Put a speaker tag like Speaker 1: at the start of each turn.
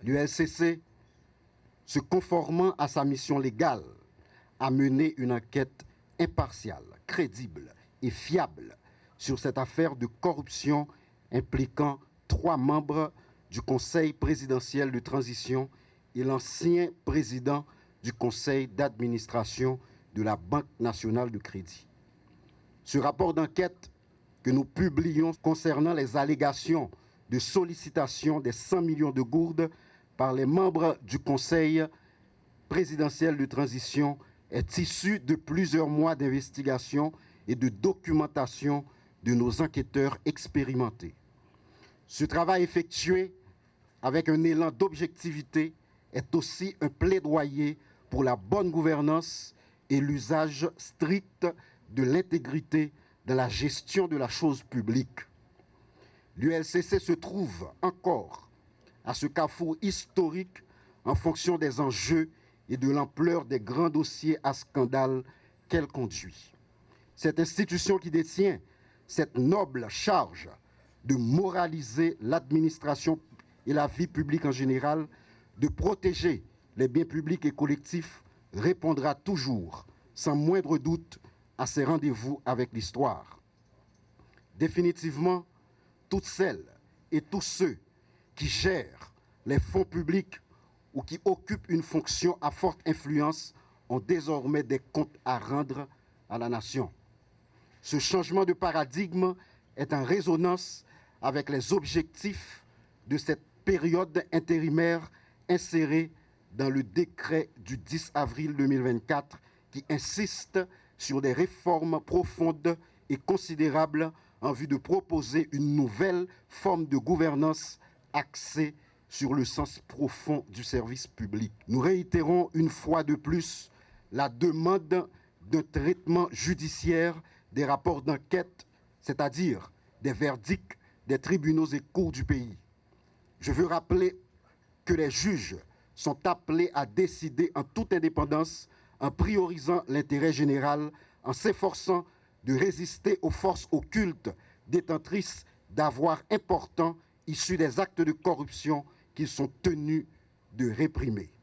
Speaker 1: L'ULCC, se conformant à sa mission légale, a mené une enquête impartiale, crédible et fiable sur cette affaire de corruption impliquant 3 membres du Conseil présidentiel de transition et l'ancien président du Conseil d'administration de la Banque nationale de crédit. Ce rapport d'enquête que nous publions concernant les allégations de sollicitation des 100 millions de gourdes par les membres du Conseil présidentiel de transition est issu de plusieurs mois d'investigation et de documentation de nos enquêteurs expérimentés. Ce travail effectué avec un élan d'objectivité est aussi un plaidoyer pour la bonne gouvernance et l'usage strict de l'intégrité dans la gestion de la chose publique. L'ULCC se trouve encore à ce carrefour historique en fonction des enjeux et de l'ampleur des grands dossiers à scandale qu'elle conduit. Cette institution qui détient cette noble charge de moraliser l'administration et la vie publique en général, de protéger les biens publics et collectifs, répondra toujours, sans moindre doute, à ses rendez-vous avec l'histoire. Définitivement, toutes celles et tous ceux qui gèrent les fonds publics ou qui occupent une fonction à forte influence ont désormais des comptes à rendre à la nation. Ce changement de paradigme est en résonance avec les objectifs de cette période intérimaire insérée dans le décret du 10 avril 2024 qui insiste sur des réformes profondes et considérables en vue de proposer une nouvelle forme de gouvernance axée sur le sens profond du service public. Nous réitérons une fois de plus la demande d'un traitement judiciaire des rapports d'enquête, c'est-à-dire des verdicts des tribunaux et cours du pays. Je veux rappeler que les juges sont appelés à décider en toute indépendance, en priorisant l'intérêt général, en s'efforçant de résister aux forces occultes détentrices d'avoirs importants issus des actes de corruption qu'ils sont tenus de réprimer.